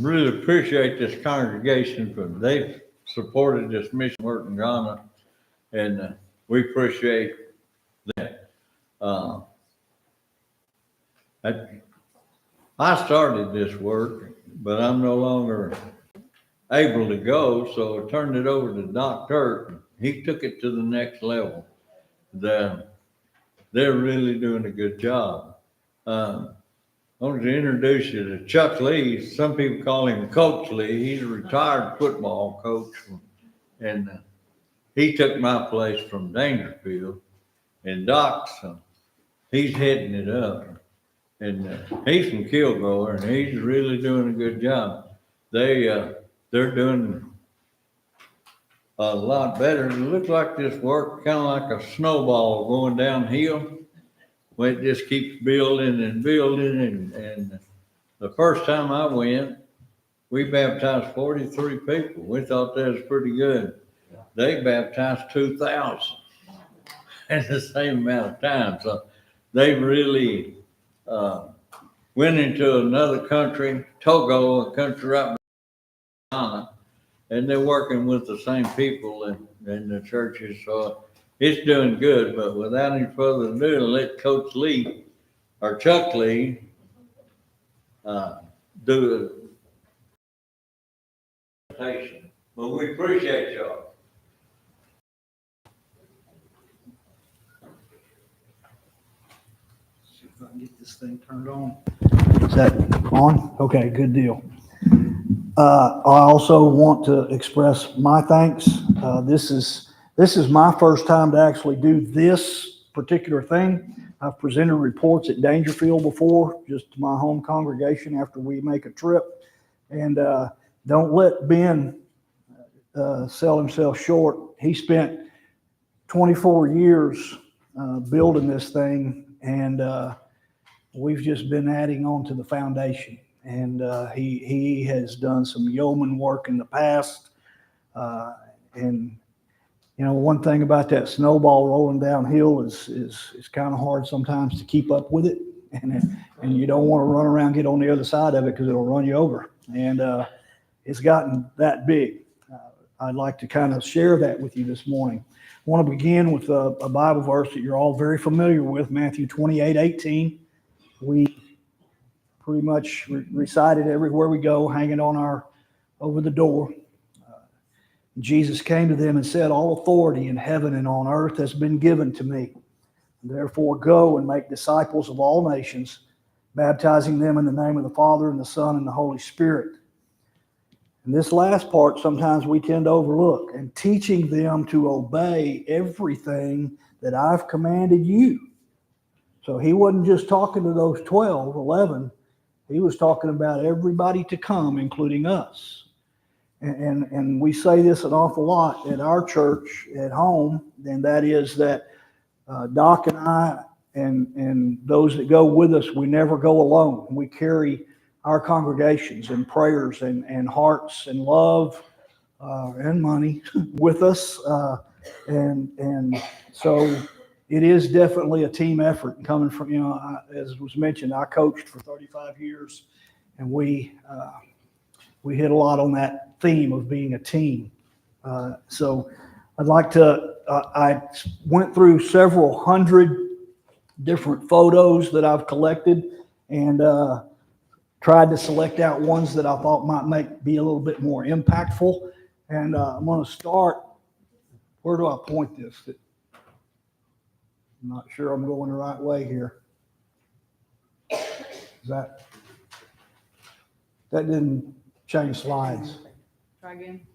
really appreciate this congregation for they've supported this mission work in Ghana, and we appreciate that. Uh, I started this work, but I'm no longer able to go, so I turned it over to Doc Turk. He took it to the next level. They're really doing a good job. I wanted to introduce you to Chuck Lee. Some people call him Coach Lee. He's a retired football coach, and he took my place from Dangerfield. And Doc's, he's heading it up, and he's from Kilgore, and he's really doing a good job. They're doing a lot better. It looks like this work kind of like a snowball going downhill. Well, it just keeps building and building, and the first time I went, we baptized 43 people. We thought that was pretty good. They baptized 2,000 at the same amount of time. So they really went into another country, Togo, a country right behind, and they're working with the same people in the churches. So it's doing good. But without any further ado, I'll let Coach Lee or Chuck Lee do the presentation. But we appreciate y'all. See if I can get this thing turned on. Is that on? Okay, good deal. I also want to express my thanks. This is my first time to actually do this particular thing. I've presented reports at Dangerfield before, just to my home congregation after we make a trip. And don't let Ben sell himself short. He spent 24 years building this thing, and we've just been adding on to the foundation. And he has done some yeoman work in the past. And you know, one thing about that snowball rolling downhill is kind of hard sometimes to keep up with it, and you don't want to run around, get on the other side of it because it'll run you over. And it's gotten that big. I'd like to kind of share that with you this morning. I want to begin with a Bible verse that you're all very familiar with, Matthew 28:18. We pretty much recite it everywhere we go, hanging on over the door. Jesus came to them and said, "All authority in heaven and on earth has been given to me. Therefore go and make disciples of all nations, baptizing them in the name of the Father and the Son and the Holy Spirit." And this last part, sometimes we tend to overlook, and teaching them to obey everything that I've commanded you. So he wasn't just talking to those 12, 11. He was talking about everybody to come, including us. And we say this an awful lot at our church at home, and that is that Doc and I and those that go with us, we never go alone. We carry our congregations and prayers and hearts and love and money with us. And so it is definitely a team effort coming from, you know, as was mentioned, I coached for 35 years, and we hit a lot on that theme of being a team. So I'd like to, I went through several hundred different photos that I've collected, and tried to select out ones that I thought might be a little bit more impactful. And I'm going to start, where do I point this? I'm not sure I'm going the right way here. That didn't change slides. Try again.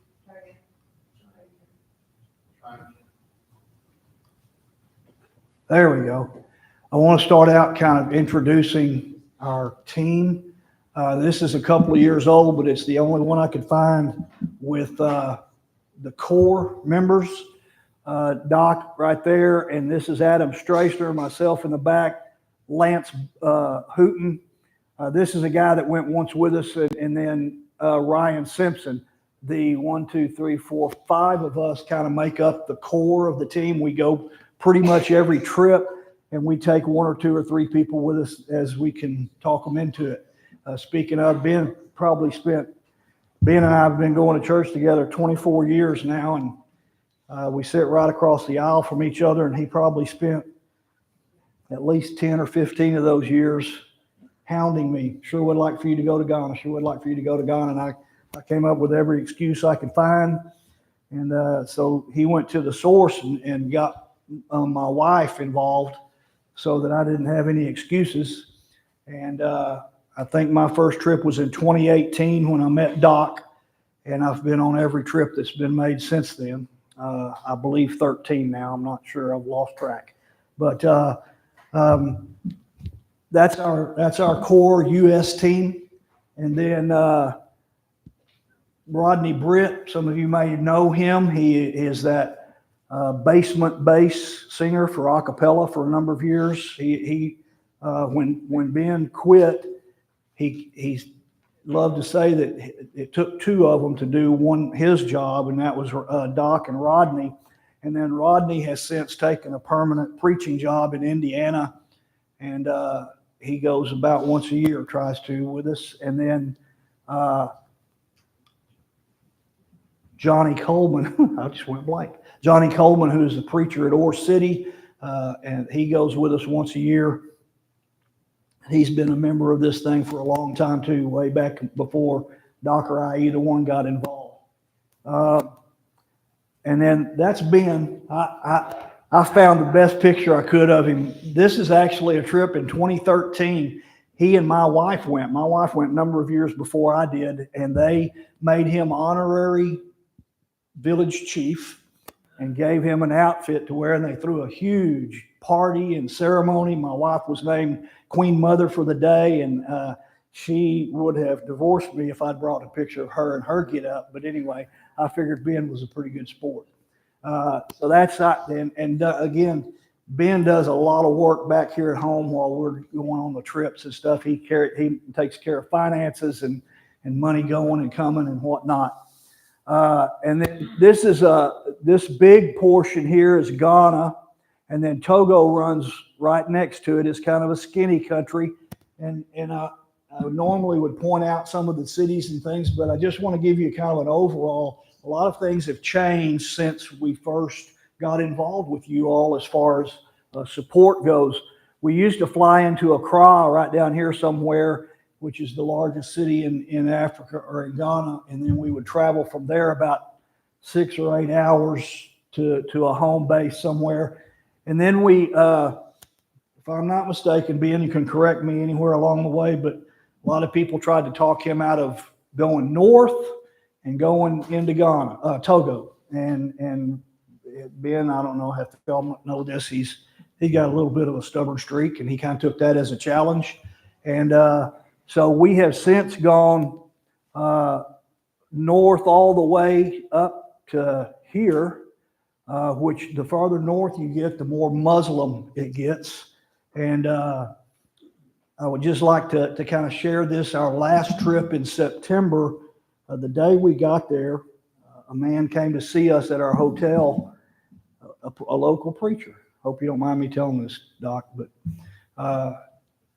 There we go. I want to start out kind of introducing our team. This is a couple of years old, but it's the only one I could find with the core members. Doc right there, and this is Adam Strasner, myself in the back, Lance Hooten. This is a guy that went once with us, and then Ryan Simpson. The 1, 2, 3, 4, 5 of us kind of make up the core of the team. We go pretty much every trip, and we take 1 or 2 or 3 people with us as we can talk them into it. Speaking of, Ben and I have been going to church together 24 years now, and we sit right across the aisle from each other, and he probably spent at least 10 or 15 of those years hounding me. Sure would like for you to go to Ghana. Sure would like for you to go to Ghana. And I came up with every excuse I could find. And so he went to the source and got my wife involved so that I didn't have any excuses. And I think my first trip was in 2018 when I met Doc, and I've been on every trip that's been made since then. I believe 13 now. I'm not sure. I've lost track. But that's our core U.S. team. And then Rodney Britt, some of you may know him. He is that basement bass singer for a cappella for a number of years. When Ben quit, he loved to say that it took two of them to do his job, and that was Doc and Rodney. And then Rodney has since taken a permanent preaching job in Indiana, and he goes about once a year, tries to, with us. And then Johnny Coleman, I just went blank. Johnny Coleman, who is the preacher at Ore City, and he goes with us once a year. He's been a member of this thing for a long time too, way back before Doc or I, either one, got involved. And then that's Ben. I found the best picture I could of him. This is actually a trip in 2013. He and my wife went. My wife went a number of years before I did, and they made him honorary village chief and gave him an outfit to wear, and they threw a huge party and ceremony. My wife was named Queen Mother for the day, and she would have divorced me if I'd brought a picture of her and her get up. But anyway, I figured Ben was a pretty good sport. So that's not, and again, Ben does a lot of work back here at home while we're going on the trips and stuff. He takes care of finances and money going and coming and whatnot. And then this big portion here is Ghana, and then Togo runs right next to it. It's kind of a skinny country, and I normally would point out some of the cities and things, but I just want to give you kind of an overall. A lot of things have changed since we first got involved with you all as far as support goes. We used to fly into Accra right down here somewhere, which is the largest city in Africa or in Ghana, and then we would travel from there about 6 or 8 hours to a home base somewhere. And then we, if I'm not mistaken, Ben, you can correct me anywhere along the way, but a lot of people tried to talk him out of going north and going into Ghana, Togo. And Ben, I don't know if y'all know this, he got a little bit of a stubborn streak, and he kind of took that as a challenge. And so we have since gone north all the way up to here, which the farther north you get, the more Muslim it gets. And I would just like to kind of share this. Our last trip in September, the day we got there, a man came to see us at our hotel, a local preacher. Hope you don't mind me telling this, Doc, but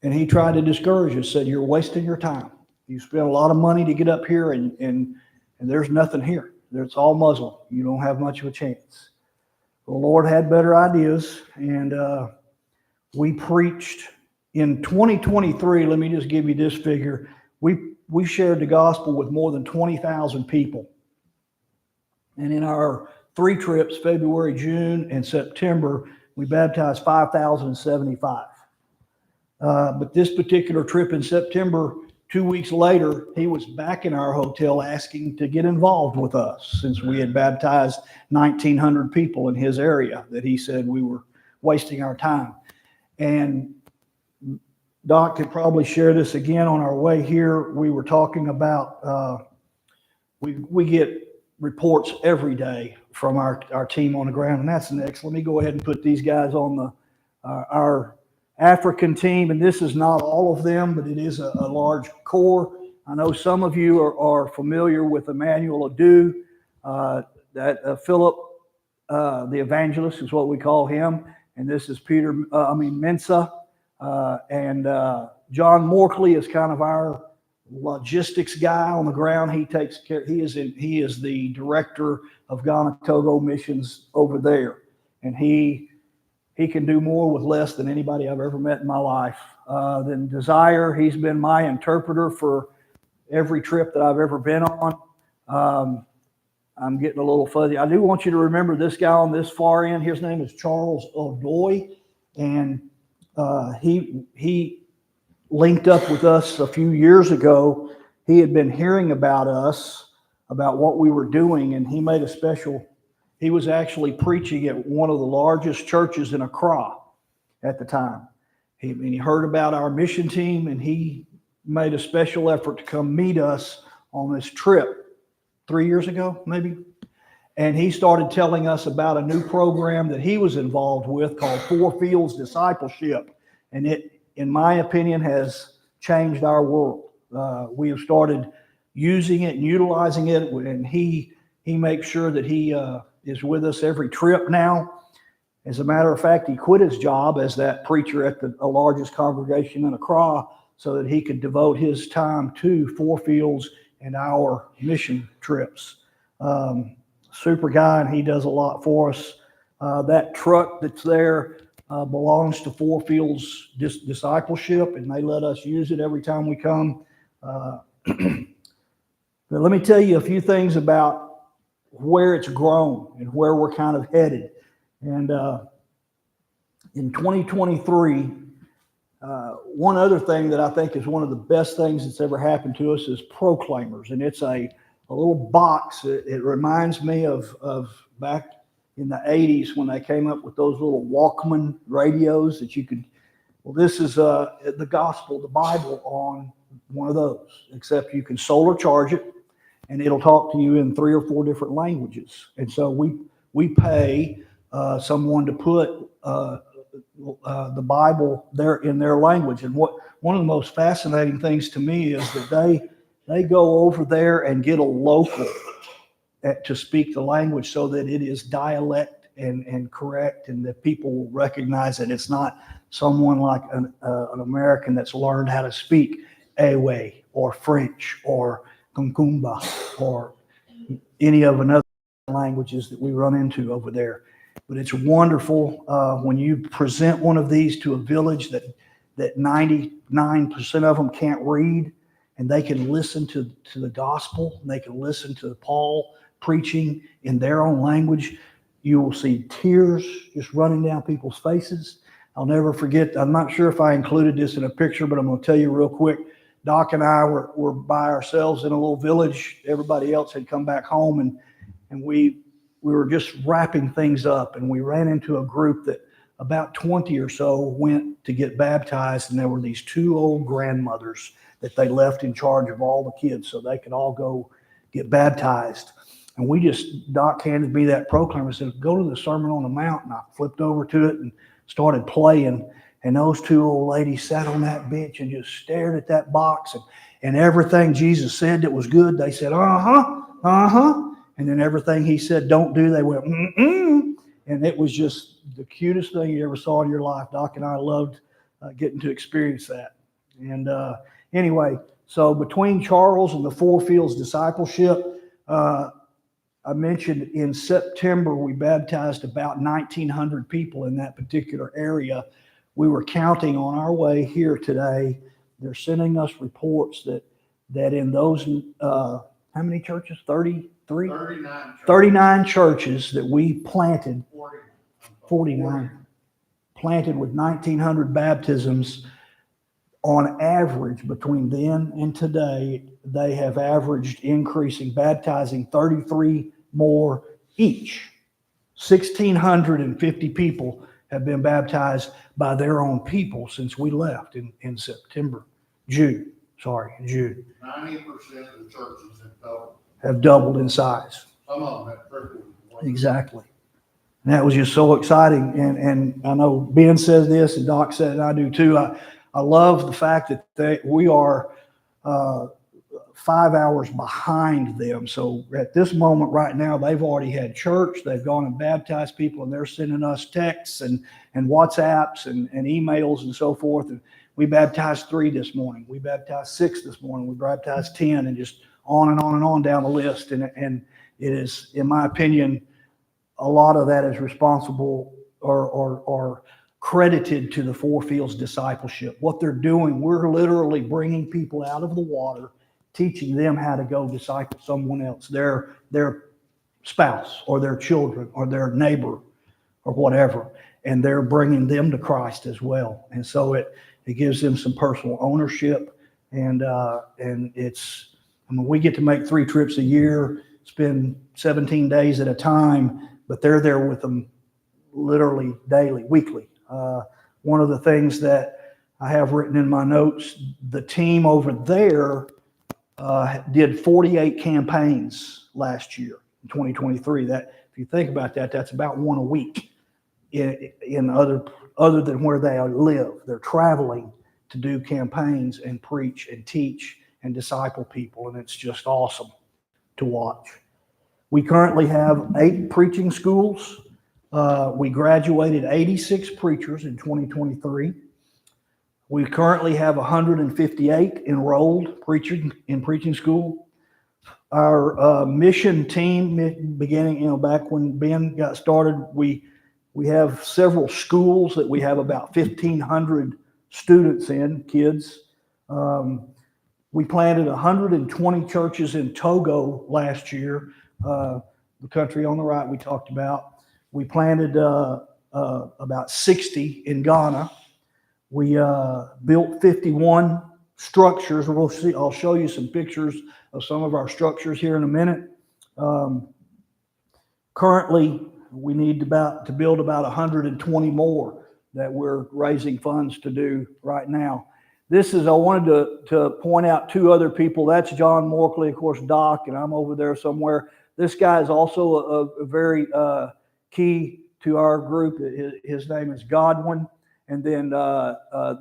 and he tried to discourage us, said, "You're wasting your time. You spent a lot of money to get up here, and there's nothing here. It's all Muslim. You don't have much of a chance." The Lord had better ideas, and we preached in 2023. Let me just give you this figure. We shared the gospel with more than 20,000 people. And in our 3 trips, February, June, and September, we baptized 5,075. But this particular trip in September, 2 weeks later, he was back in our hotel asking to get involved with us, since we had baptized 1,900 people in his area, that he said we were wasting our time. And Doc could probably share this again on our way here. We were talking about, we get reports every day from our team on the ground, and that's next. Let me go ahead and put these guys on our African team, and this is not all of them, but it is a large core. I know some of you are familiar with Emmanuel Adu, Philip, the evangelist is what we call him, and this is Mensa, and John Morkley is kind of our logistics guy on the ground. He takes care. He is the director of Ghana Togo missions over there, and he can do more with less than anybody I've ever met in my life. Then Desire, he's been my interpreter for every trip that I've ever been on. I'm getting a little fuzzy. I do want you to remember this guy on this far end. His name is Charles O'Doy, and he linked up with us a few years ago. He had been hearing about us, about what we were doing, and he made a special. He was actually preaching at one of the largest churches in Accra at the time. He heard about our mission team, and he made a special effort to come meet us on this trip 3 years ago, maybe. And he started telling us about a new program that he was involved with called Four Fields Discipleship. And it, in my opinion, has changed our world. We have started using it and utilizing it, and he makes sure that he is with us every trip now. As a matter of fact, he quit his job as that preacher at the largest congregation in Accra so that he could devote his time to Four Fields and our mission trips. Super guy, and he does a lot for us. That truck that's there belongs to Four Fields Discipleship, and they let us use it every time we come. But let me tell you a few things about where it's grown and where we're kind of headed. And in 2023, one other thing that I think is one of the best things that's ever happened to us is Proclaimers. And it's a little box. It reminds me of back in the 80s when they came up with those little Walkman radios that you could, well, this is the gospel, the Bible on one of those, except you can solar charge it and it'll talk to you in 3 or 4 different languages. And so we pay someone to put the Bible there in their language. And one of the most fascinating things to me is that they go over there and get a local to speak the language so that it is dialect and correct, and that people will recognize that it's not someone like an American that's learned how to speak Ewe or French or Kumkumba or any of another languages that we run into over there. But it's wonderful when you present one of these to a village that 99% of them can't read, and they can listen to the gospel, and they can listen to Paul preaching in their own language. You will see tears just running down people's faces. I'll never forget, I'm not sure if I included this in a picture, but I'm going to tell you real quick. Doc and I were by ourselves in a little village. Everybody else had come back home, and we were just wrapping things up, and we ran into a group that about 20 or so went to get baptized, and there were these 2 old grandmothers that they left in charge of all the kids so they could all go get baptized. And Doc handed me that proclaimer and said, go to the Sermon on the Mount. And I flipped over to it and started playing. And those 2 old ladies sat on that bench and just stared at that box. And everything Jesus said that was good, they said, uh-huh, uh-huh. And then everything he said, don't do, they went, mm-mm. And it was just the cutest thing you ever saw in your life. Doc and I loved getting to experience that. And anyway, so between Charles and the Four Fields Discipleship, I mentioned in September, we baptized about 1,900 people in that particular area. We were counting on our way here today. They're sending us reports that in those, how many churches? 33? 39 churches that we planted, 49, planted with 1,900 baptisms. On average, between then and today, they have averaged baptizing 33 more each. 1,650 people have been baptized by their own people since we left in June. 90% of the churches have doubled in size. Some of them have tripled. Exactly. And that was just so exciting. And I know Ben says this, and Doc said, and I do too. I love the fact that we are 5 hours behind them. So at this moment right now, they've already had church. They've gone and baptized people, and they're sending us texts and WhatsApps and emails and so forth. And We baptized 3 this morning. We baptized 6 this morning. We baptized 10, and just on and on and on down the list. And it is, in my opinion, a lot of that is responsible or credited to the Four Fields discipleship. What they're doing, we're literally bringing people out of the water, teaching them how to go disciple someone else, their spouse or their children or their neighbor or whatever, and they're bringing them to Christ as well. And so it gives them some personal ownership, and it's, I mean, we get to make 3 trips a year, spend 17 days at a time, but they're there with them literally daily, weekly. One of the things that I have written in my notes, the team over there did 48 campaigns last year in 2023. That, if you think about that, that's about 1 a week in other than where they live. They're traveling to do campaigns and preach and teach and disciple people, and it's just awesome to watch. We currently have 8 preaching schools. We graduated 86 preachers in 2023. We currently have 158 enrolled preaching in preaching school. Our mission team, beginning, back when Ben got started, we have several schools that we have about 1,500 students in, kids. We planted 120 churches in Togo last year, the country on the right we talked about. We planted about 60 in Ghana. We built 51 structures. We'll see. I'll show you some pictures of some of our structures here in a minute. Currently, we need to build about 120 more that we're raising funds to do right now. This is, I wanted to point out 2 other people. That's John Morkley, of course, Doc, and I'm over there somewhere. This guy is also a very key to our group. His name is Godwin. And then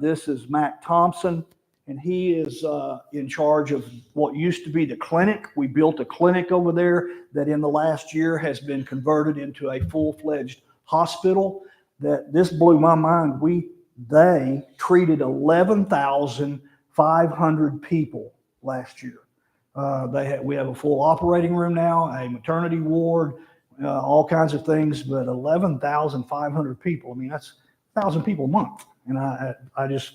this is Matt Thompson, and he is in charge of what used to be the clinic. We built a clinic over there that in the last year has been converted into a full-fledged hospital. That this blew my mind. They treated 11,500 people last year. We have a full operating room now, a maternity ward, all kinds of things, but 11,500 people. I mean, that's 1,000 people a month. And I just,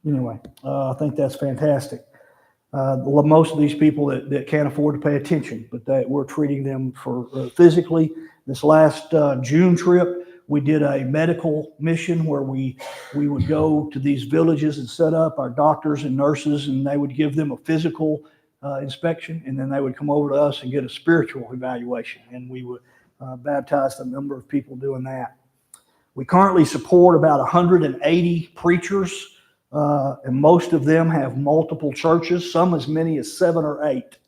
anyway, I think that's fantastic. Most of these people that can't afford to pay attention, but we're treating them for physically. This last June trip, we did a medical mission where we would go to these villages and set up our doctors and nurses, and they would give them a physical inspection, and then they would come over to us and get a spiritual evaluation, and we would baptize a number of people doing that. We currently support about 180 preachers, and most of them have multiple churches, some as many as 7 or 8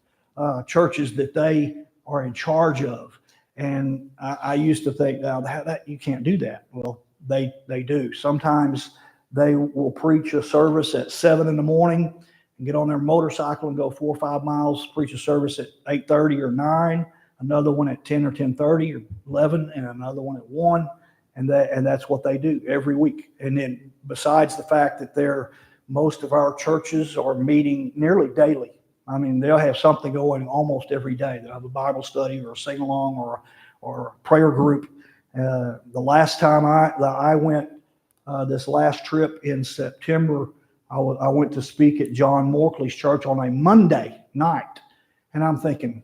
churches that they are in charge of. And I used to think, now that you can't do that. Well, they do. Sometimes they will preach a service at 7 in the morning and get on their motorcycle and go 4 or 5 miles, preach a service at 8:30 or 9, another one at 10 or 10:30 or 11, and another one at 1. And that's what they do every week. And then besides the fact that most of our churches are meeting nearly daily. I mean, they'll have something going almost every day. They'll have a Bible study or a sing-along or a prayer group. The last time I went, this last trip in September, I went to speak at John Morkley's church on a Monday night. And I'm thinking,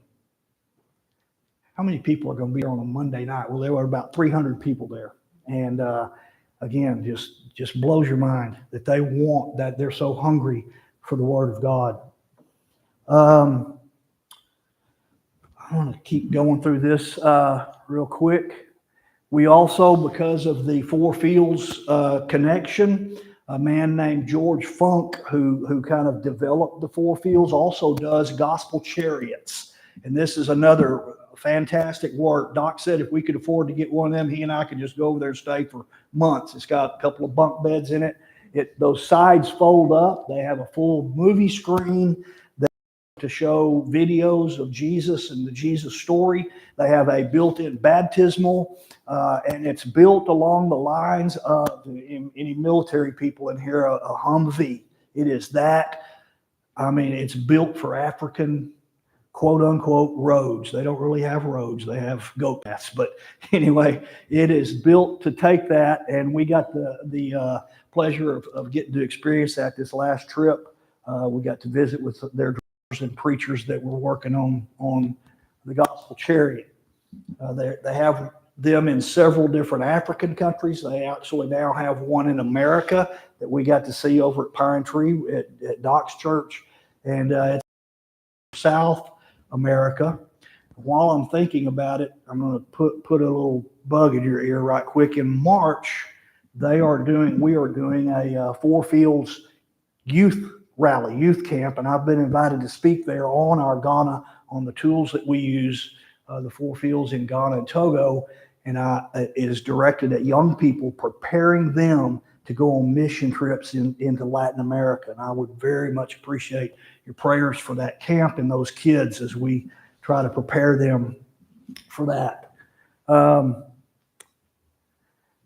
how many people are going to be there on a Monday night? Well, there were about 300 people there. And again, just blows your mind that they want, that they're so hungry for the Word of God. I want to keep going through this real quick. We also, because of the Four Fields connection, a man named George Funk, who kind of developed the Four Fields, also does Gospel Chariots. And this is another fantastic work. Doc said if we could afford to get one of them, he and I could just go over there and stay for months. It's got a couple of bunk beds in it. Those sides fold up. They have a full movie screen to show videos of Jesus and the Jesus story. They have a built-in baptismal, and it's built along the lines of any military people in here, a Humvee. It is that. I mean, it's built for African, quote unquote, roads. They don't really have roads. They have goat paths. But anyway, it is built to take that. And we got the pleasure of getting to experience that this last trip. We got to visit with their drivers and preachers that were working on the gospel chariot. They have them in several different African countries. They actually now have one in America that we got to see over at Pine Tree at Doc's Church, and it's South America. While I'm thinking about it, I'm going to put a little bug in your ear right quick. In March, we are doing a Four Fields youth rally, youth camp, and I've been invited to speak there on our Ghana, on the tools that we use, the Four Fields in Ghana and Togo, and it is directed at young people, preparing them to go on mission trips into Latin America. And I would very much appreciate your prayers for that camp and those kids as we try to prepare them for that.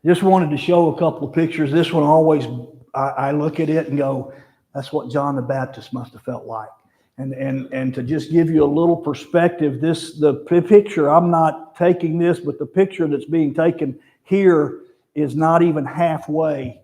Just wanted to show a couple of pictures. This one always, I look at it and go, that's what John the Baptist must have felt like. And to just give you a little perspective, the picture, I'm not taking this, but the picture that's being taken here is not even halfway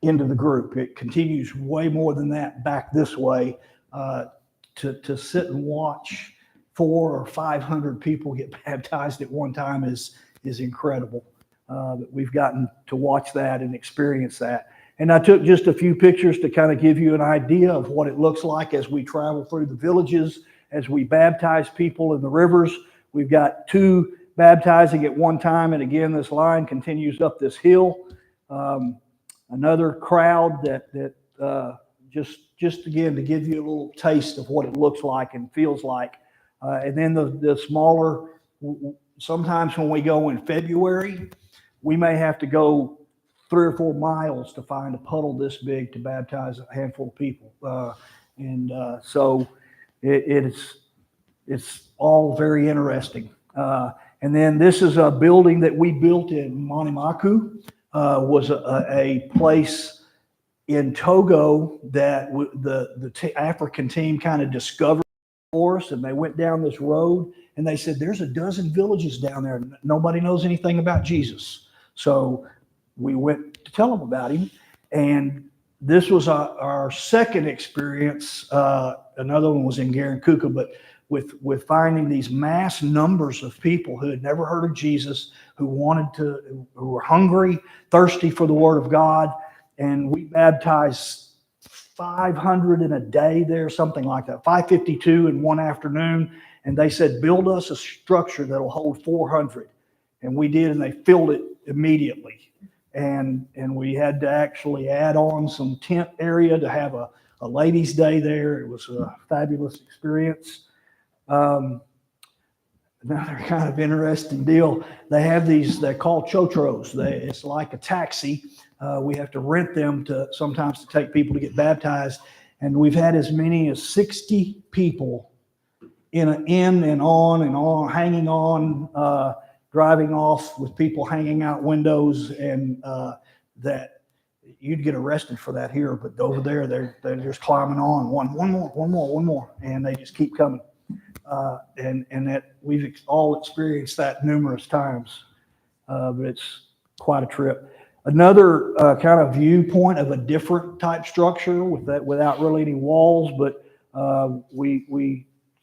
into the group. It continues way more than that back this way. To sit and watch 400 or 500 people get baptized at one time is incredible. That we've gotten to watch that and experience that. And I took just a few pictures to kind of give you an idea of what it looks like as we travel through the villages, as we baptize people in the rivers. We've got 2 baptizing at one time, and again, this line continues up this hill. Another crowd that just again to give you a little taste of what it looks like and feels like. And then the smaller, sometimes when we go in February, we may have to go 3 or 4 miles to find a puddle this big to baptize a handful of people. So it's all very interesting. And then this is a building that we built in Manimaku, was a place in Togo that the African team kind of discovered for us, and they went down this road and they said, there's a dozen villages down there. Nobody knows anything about Jesus. So we went to tell them about him. And this was our second experience. Another one was in Garankuka, but with finding these mass numbers of people who had never heard of Jesus, who were hungry, thirsty for the Word of God. And we baptized 500 in a day there, something like that, 552 in one afternoon. And they said, build us a structure that'll hold 400. And we did, and they filled it immediately. And we had to actually add on some tent area to have a ladies' day there. It was a fabulous experience. Another kind of interesting deal. They have these, they're called chotros. It's like a taxi. We have to rent them sometimes to take people to get baptized. And we've had as many as 60 people in and on, hanging on, driving off with people hanging out windows, and that you'd get arrested for that here. But over there, they're just climbing on one more, and they just keep coming. And that we've all experienced that numerous times, but it's quite a trip. Another kind of viewpoint of a different type structure without really any walls, but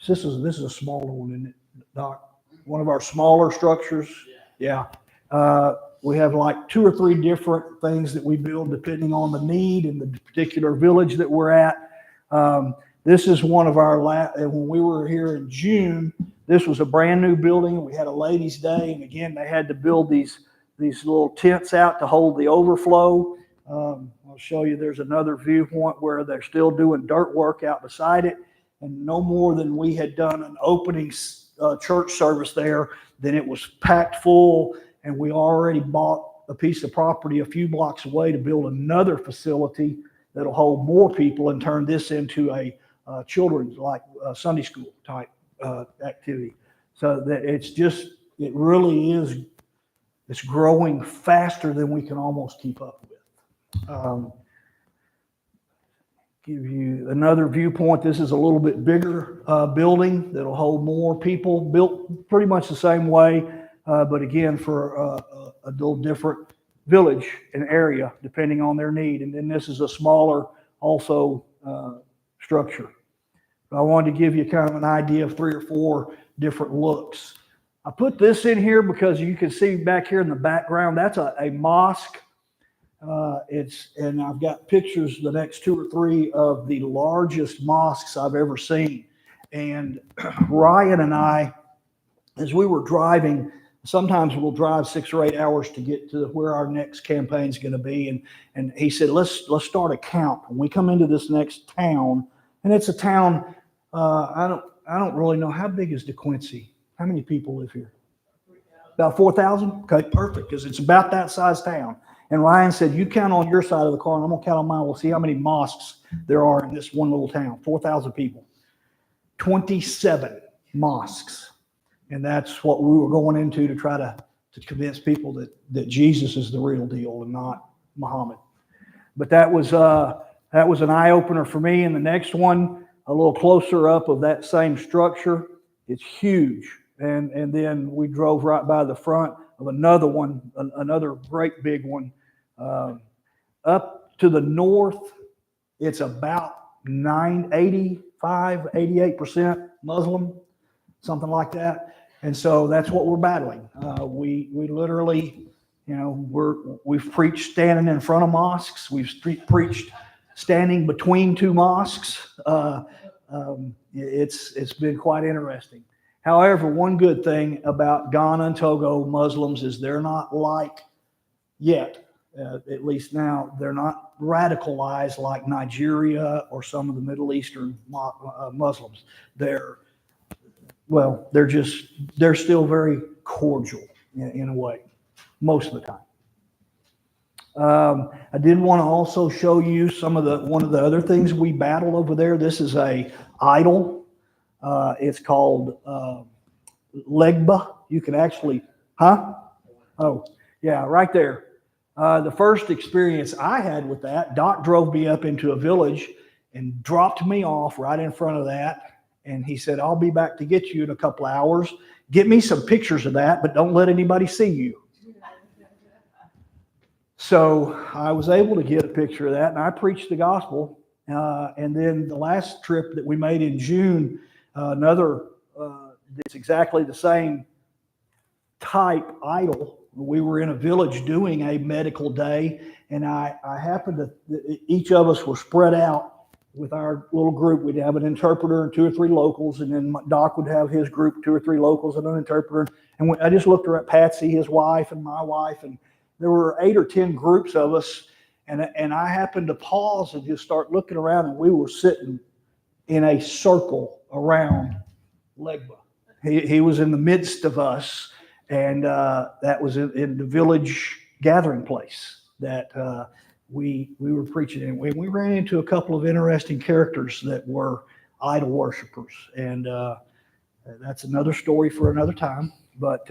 this is a smaller one, isn't it, Doc? One of our smaller structures. Yeah. We have like 2 or 3 different things that we build depending on the need in the particular village that we're at. This is one of our when we were here in June, this was a brand new building. We had a ladies' day, and again, they had to build these little tents out to hold the overflow. I'll show you, there's another viewpoint where they're still doing dirt work out beside it. And no more than we had done an opening church service there, then it was packed full, and we already bought a piece of property a few blocks away to build another facility that'll hold more people and turn this into a children's like Sunday school type activity. So that it really is, it's growing faster than we can almost keep up with. Give you another viewpoint. This is a little bit bigger building that'll hold more people, built pretty much the same way, but again, for a little different village and area, depending on their need. And then this is a smaller, also, structure. But I wanted to give you kind of an idea of 3 or 4 different looks. I put this in here because you can see back here in the background, that's a mosque. And I've got pictures, the next 2 or 3 of the largest mosques I've ever seen. And Ryan and I, as we were driving, sometimes we'll drive 6 or 8 hours to get to where our next campaign is going to be. And he said, let's start a count. When we come into this next town, and it's a town, I don't really know, how big is DeQuincy? How many people live here? About 4,000? Okay, perfect, because it's about that size town. And Ryan said, you count on your side of the car, and I'm going to count on mine. We'll see how many mosques there are in this one little town. 4,000 people. 27 mosques. And that's what we were going into to try to convince people that Jesus is the real deal and not Muhammad. But that was an eye-opener for me. And the next one, a little closer up of that same structure, it's huge. And then we drove right by the front of another one, another great big one. Up to the north, it's about 88% Muslim, something like that. And so that's what we're battling. We literally, we've preached standing in front of mosques. We've preached standing between 2 mosques. It's been quite interesting. However, one good thing about Ghana and Togo Muslims is they're not like yet, at least now, they're not radicalized like Nigeria or some of the Middle Eastern Muslims. They're still very cordial in a way, most of the time. I did want to also show you one of the other things we battle over there. This is a idol. It's called Legba. You can actually, Oh, yeah, right there. The first experience I had with that, Doc drove me up into a village and dropped me off right in front of that. And he said, I'll be back to get you in a couple of hours. Get me some pictures of that, but don't let anybody see you. So I was able to get a picture of that, and I preached the gospel. And then the last trip that we made in June, it's exactly the same type idol. We were in a village doing a medical day, and I happened to, each of us were spread out with our little group. We'd have an interpreter and 2 or 3 locals, and then Doc would have his group, 2 or 3 locals and an interpreter. And I just looked at Patsy, his wife, and my wife, and there were 8 or 10 groups of us. And I happened to pause and just start looking around, and we were sitting in a circle around Legba. He was in the midst of us, and that was in the village gathering place that we were preaching in. We ran into a couple of interesting characters that were idol worshipers, and that's another story for another time. But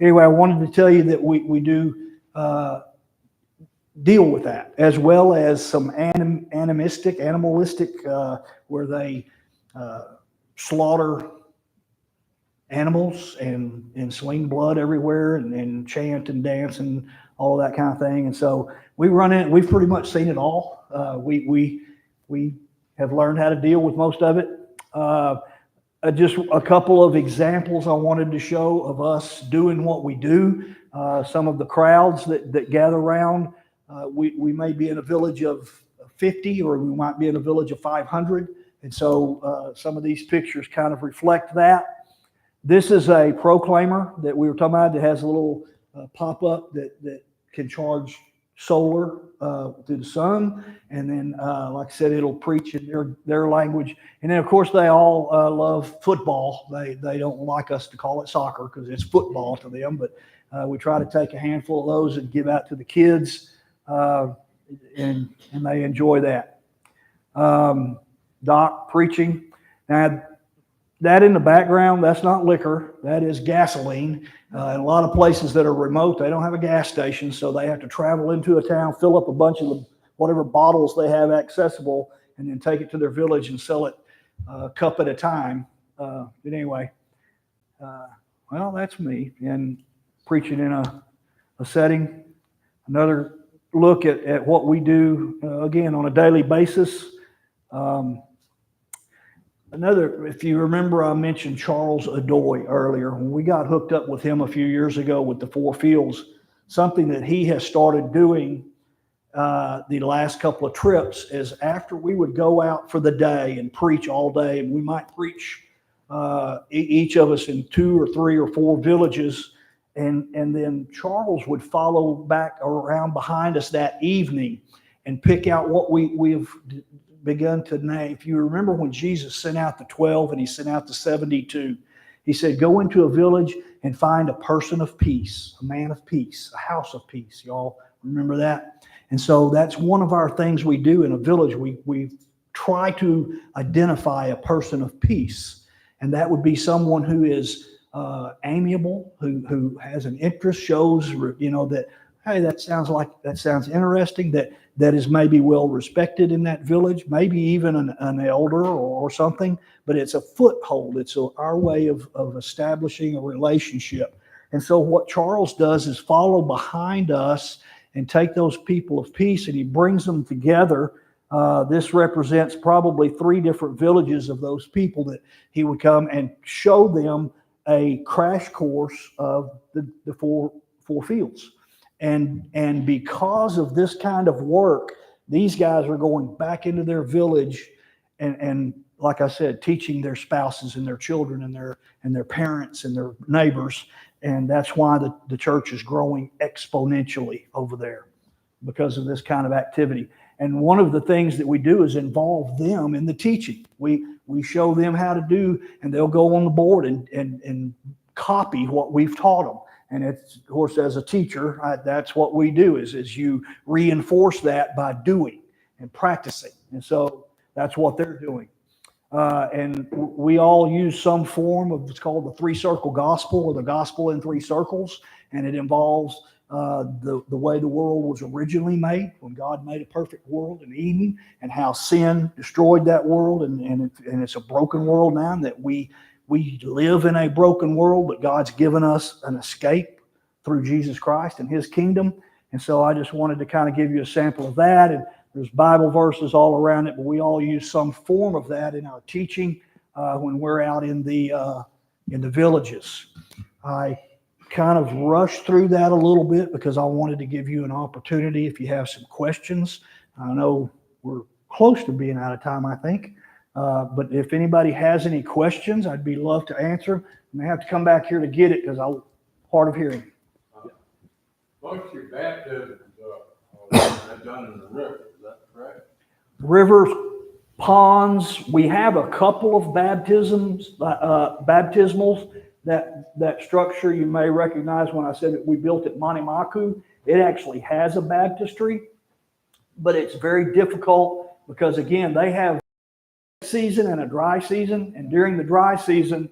anyway, I wanted to tell you that we do deal with that, as well as some animalistic, where they slaughter animals and sling blood everywhere and chant and dance and all that kind of thing. And so we've pretty much seen it all. We have learned how to deal with most of it. Just a couple of examples I wanted to show of us doing what we do. Some of the crowds that gather around. We may be in a village of 50, or we might be in a village of 500. And so some of these pictures kind of reflect that. This is a proclaimer that we were talking about that has a little pop-up that can charge solar through the sun. And then, like I said, it'll preach in their language. And then, of course, they all love football. They don't like us to call it soccer because it's football to them. But we try to take a handful of those and give out to the kids. And they enjoy that. Doc preaching. Now, that in the background, that's not liquor, that is gasoline. In a lot of places that are remote, they don't have a gas station, so they have to travel into a town, fill up a bunch of the, whatever bottles they have accessible, and then take it to their village and sell it a cup at a time. But anyway, well, that's me, and preaching in a setting. Another look at what we do, again, on a daily basis. If you remember, I mentioned Charles Adoy earlier. When we got hooked up with him a few years ago with the Four Fields, something that he has started doing the last couple of trips is after we would go out for the day and preach all day, and we might preach each of us in 2 or 3 or 4 villages, and then Charles would follow back around behind us that evening and pick out what we've begun to name. If you remember when Jesus sent out the 12 and he sent out the 72, he said, go into a village and find a person of peace, a man of peace, a house of peace. Y'all remember that? And so that's one of our things we do in a village. We try to identify a person of peace. And that would be someone who is amiable, who has an interest, shows, that, hey, that sounds interesting, that is maybe well respected in that village, maybe even an elder or something, but it's a foothold. It's our way of establishing a relationship. And so what Charles does is follow behind us and take those people of peace, and he brings them together. This represents probably 3 different villages of those people that he would come and show them a crash course of the four fields. And because of this kind of work, these guys are going back into their village and like I said, teaching their spouses and their children and their parents and their neighbors. And that's why the church is growing exponentially over there, because of this kind of activity. And one of the things that we do is involve them in the teaching. We show them how to do, and they'll go on the board and copy what we've taught them. And it's, of course, as a teacher, that's what we do is you reinforce that by doing and practicing. And so that's what they're doing. And we all use some form of what's called the 3-circle gospel, or the gospel in 3 circles. And it involves the way the world was originally made, when God made a perfect world in Eden, and how sin destroyed that world. And it's a broken world now, and that we live in a broken world, but God's given us an escape through Jesus Christ and his kingdom. And so I just wanted to kind of give you a sample of that. And there's Bible verses all around it, but we all use some form of that in our teaching when we're out in the villages. I kind of rushed through that a little bit because I wanted to give you an opportunity if you have some questions. I know we're close to being out of time, I think. But if anybody has any questions, I'd be love to answer. I may have to come back here to get it because I'm hard of hearing. Most of your baptisms are done in the river, is that correct? Rivers, ponds, we have a couple of baptismals. That structure you may recognize when I said that we built at Manimaku. It actually has a baptistry, but it's very difficult because, again, they have season and a dry season, and during the dry season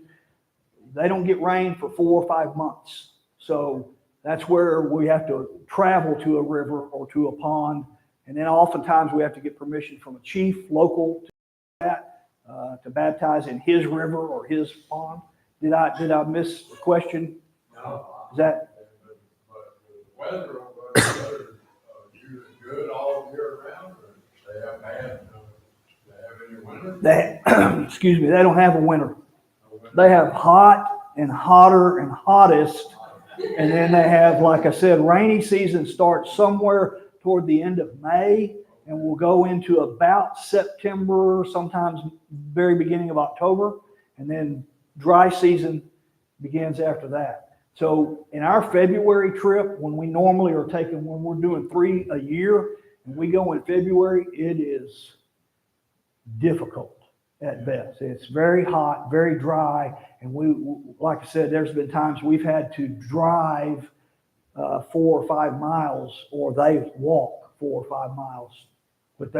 they don't get rain for 4 or 5 months. So that's where we have to travel to a river or to a pond, and then oftentimes we have to get permission from a chief local to baptize in his river or his pond. Did I miss the question? No. Is that? But the weather over there is usually good all year round, or they have bad? They have any winter? Excuse me, they don't have a winter. They have hot and hotter and hottest. And then they have, like I said, rainy season starts somewhere toward the end of May and will go into about September, sometimes very beginning of October. And then dry season begins after that. So in our February trip, when we normally are taking, when we're doing 3 a year, and we go in February, it is difficult at best. It's very hot, very dry, and we, like I said, there's been times we've had to drive 4 or 5 miles, or they walk 4 or 5 miles But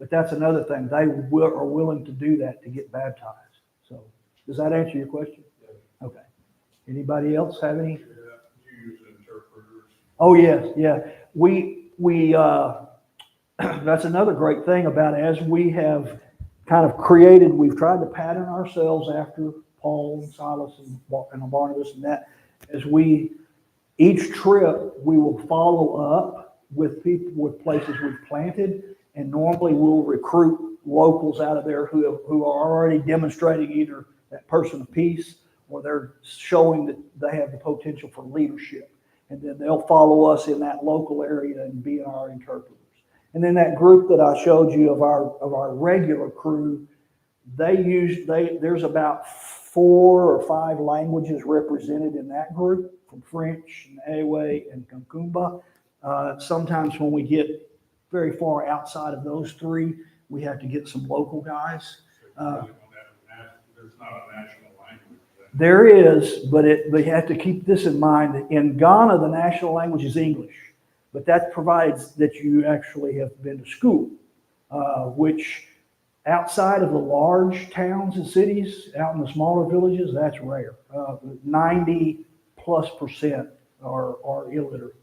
that's another thing. They are willing to do that to get baptized. So does that answer your question? Okay. Anybody else have any? Yeah, you use interpreters. Oh, yes, yeah. That's another great thing about it. As we have kind of created, we've tried to pattern ourselves after Paul and Silas and Barnabas and that. Each trip, we will follow up with people, with places we've planted, and normally we'll recruit locals out of there who are already demonstrating either that person of peace or they're showing that they have the potential for leadership. And then they'll follow us in that local area and be our interpreters. And then that group that I showed you of our regular crew, there's about 4 or 5 languages represented in that group, from French and Ewe and Kankumba. Sometimes when we get very far outside of those 3, we have to get some local guys. There's not a national language. There is, but they have to keep this in mind. In Ghana, the national language is English, but that provides that you actually have been to school, which outside of the large towns and cities, out in the smaller villages, that's rare. 90+% are illiterate.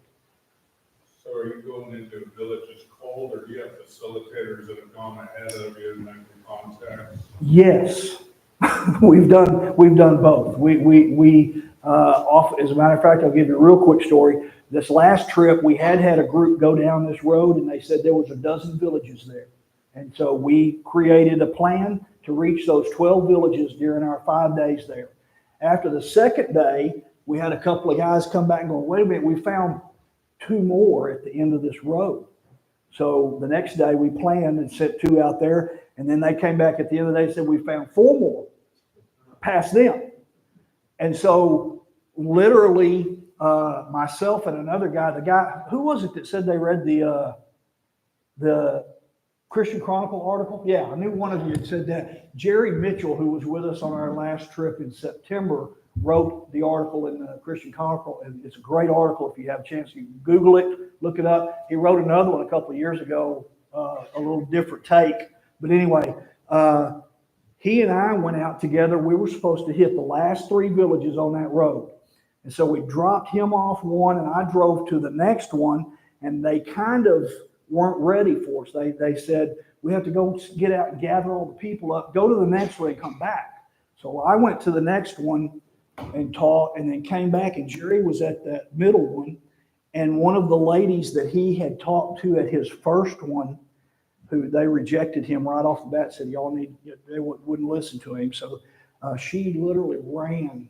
So are you going into villages cold, or do you have facilitators that have gone ahead of you and making contacts? Yes, we've done both. We as a matter of fact, I'll give you a real quick story. This last trip, we had a group go down this road, and they said there was a dozen villages there. And so we created a plan to reach those 12 villages during our 5 days there. After the second day, we had a couple of guys come back and go, wait a minute, we found 2 more at the end of this road. So the next day we planned and sent 2 out there. And then they came back at the end of the day and said, we found 4 more past them. And so literally myself and another guy, who was it that said they read the Christian Chronicle article? Yeah, I knew one of you had said that. Jerry Mitchell, who was with us on our last trip in September, wrote the article in the Christian Chronicle, and it's a great article. If you have a chance, you can Google it, look it up. He wrote another one a couple of years ago, a little different take. But anyway, he and I went out together. We were supposed to hit the last 3 villages on that road. And so we dropped him off one, and I drove to the next one, and they kind of weren't ready for us. They said, we have to go get out and gather all the people up, go to the next one and come back. So I went to the next one and taught, and then came back, and Jerry was at that middle one. And one of the ladies that he had talked to at his first one, who they rejected him right off the bat, said, they wouldn't listen to him. So she literally ran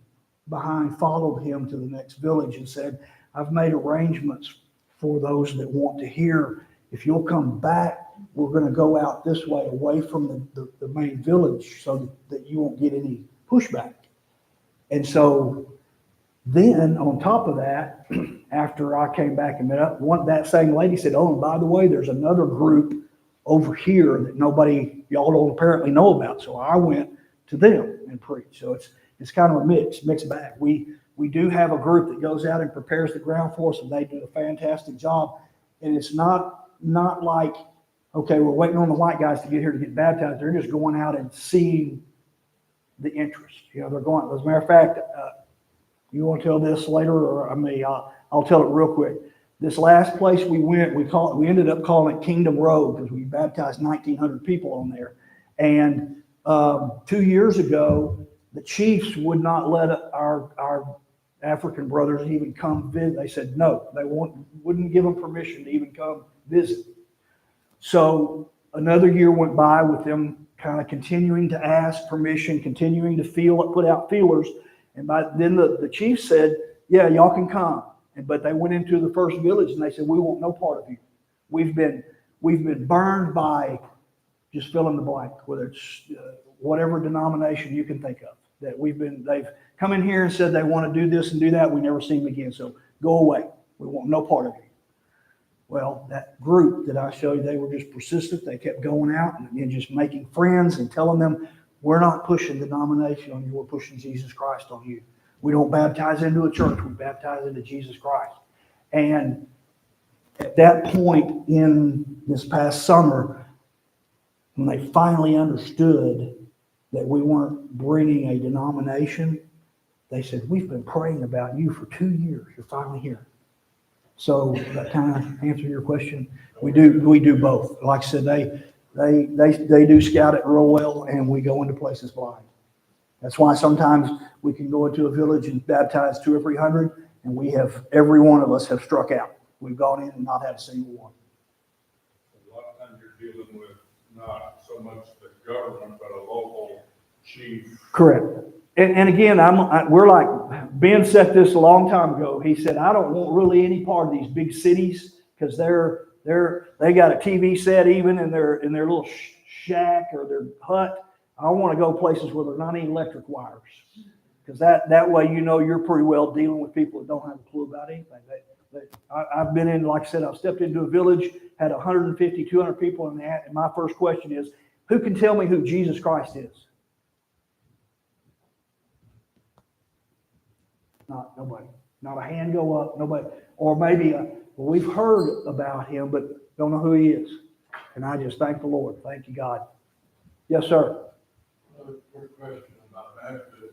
behind, followed him to the next village and said, I've made arrangements for those that want to hear. If you'll come back, we're going to go out this way, away from the main village, so that you won't get any pushback. And so then on top of that, after I came back and met up, that same lady said, oh, and by the way, there's another group over here that y'all don't apparently know about. So I went to them and preached. So it's kind of a mixed bag. We do have a group that goes out and prepares the ground for us, and they do a fantastic job. And it's not like, okay, we're waiting on the white guys to get here to get baptized. They're just going out and seeing the interest. They're going. As a matter of fact, you want to tell this later, or I'll tell it real quick. This last place we went, we ended up calling it Kingdom Road because we baptized 1,900 people on there. And 2 years ago, the chiefs would not let our African brothers even come visit. They said no, they wouldn't give them permission to even come visit. So another year went by with them kind of continuing to ask permission, continuing to put out feelers. And then the chief said, yeah, y'all can come. But they went into the first village and they said, we want no part of you. We've been burned by, just fill in the blank, whether it's whatever denomination you can think of. They've come in here and said they want to do this and do that. We never see them again. So go away. We want no part of you. Well, that group that I showed you, they were just persistent. They kept going out and just making friends and telling them, we're not pushing denomination on you. We're pushing Jesus Christ on you. We don't baptize into a church. We baptize into Jesus Christ. And at that point in this past summer, when they finally understood that we weren't bringing a denomination, they said, we've been praying about you for 2 years. You're finally here. So that kind of answer your question. We do both. Like I said, they do scout it real well, and we go into places blind. That's why sometimes we can go into a village and baptize 200 or 300, and every one of us have struck out. We've gone in and not had a single one. A lot of times you're dealing with not so much the government, but a local chief. Correct. And again, we're like, Ben said this a long time ago. He said, I don't want really any part of these big cities because they got a TV set even in their little shack or their hut. I want to go places where there's not any electric wires, because that way you're pretty well dealing with people that don't have a clue about anything. I've been in, like I said, I've stepped into a village, had 150, 200 people in that, and my first question is, who can tell me who Jesus Christ is? Nobody. Not a hand go up, nobody. Or maybe, we've heard about him, but don't know who he is. And I just thank the Lord. Thank you, God. Yes, sir. Another quick question about that is,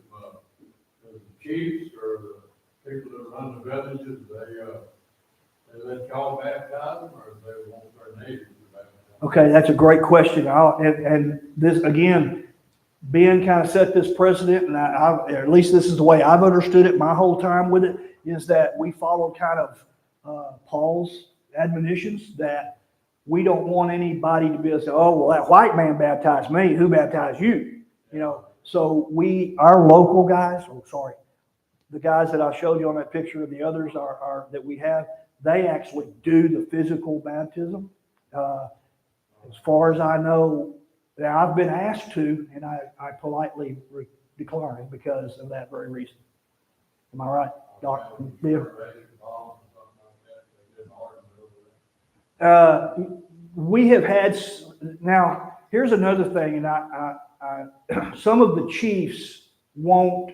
the chiefs or the people that run the villages, they let y'all baptize them, or they want their neighbors to baptize them? Okay, that's a great question. And this, again, Ben kind of set this precedent, and or at least this is the way I've understood it my whole time with it, is that we follow kind of Paul's admonitions that we don't want anybody to be able to say, oh, well, that white man baptized me. Who baptized you? So our local guys, the guys that I showed you on that picture of the others are that we have, they actually do the physical baptism. As far as I know, I've been asked to, and I politely declined because of that very reason. Am I right, Dr. Bill? We have had, now, here's another thing, and some of the chiefs won't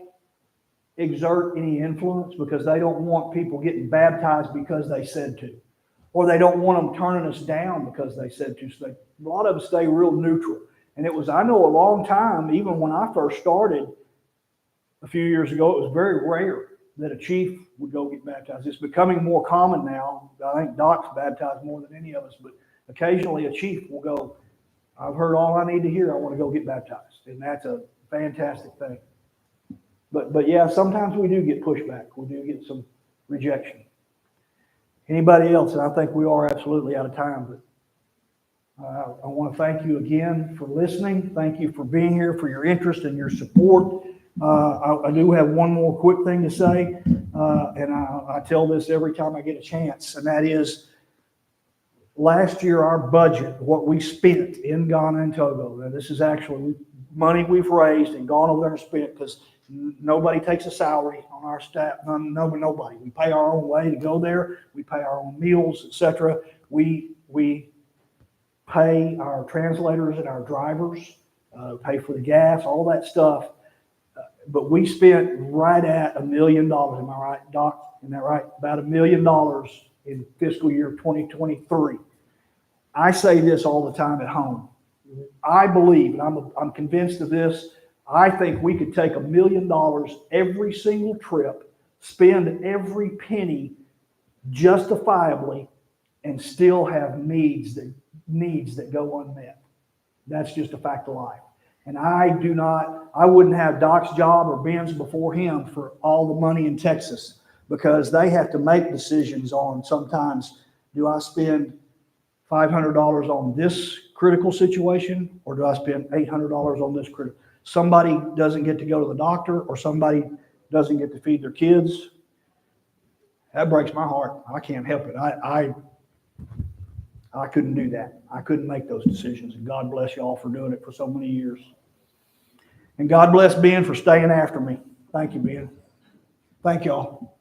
exert any influence because they don't want people getting baptized because they said to, or they don't want them turning us down because they said to. So a lot of them stay real neutral. And I know a long time, even when I first started a few years ago, it was very rare that a chief would go get baptized. It's becoming more common now. I think Doc's baptized more than any of us, but occasionally a chief will go, I've heard all I need to hear, I want to go get baptized. And that's a fantastic thing. But yeah, sometimes we do get pushback. We do get some rejection. Anybody else? And I think we are absolutely out of time, but I want to thank you again for listening. Thank you for being here, for your interest and your support. I do have one more quick thing to say, and I tell this every time I get a chance, and that is last year our budget, what we spent in Ghana and Togo, now this is actually money we've raised and gone over there and spent, because nobody takes a salary on our staff. Nobody. We pay our own way to go there. We pay our own meals, etc. We pay our translators and our drivers, pay for the gas, all that stuff. But we spent right at $1 million. Am I right, Doc? Isn't that right? About $1 million in fiscal year 2023. I say this all the time at home. I believe, and I'm convinced of this, I think we could take $1 million every single trip, spend every penny justifiably, and still have needs that go unmet. That's just a fact of life. And I wouldn't have Doc's job or Ben's before him for all the money in Texas, because they have to make decisions on sometimes, do I spend $500 on this critical situation, or do I spend $800 on this critical? Somebody doesn't get to go to the doctor, or somebody doesn't get to feed their kids. That breaks my heart. I can't help it. I couldn't do that. I couldn't make those decisions. And God bless y'all for doing it for so many years. And God bless Ben for staying after me. Thank you, Ben. Thank y'all.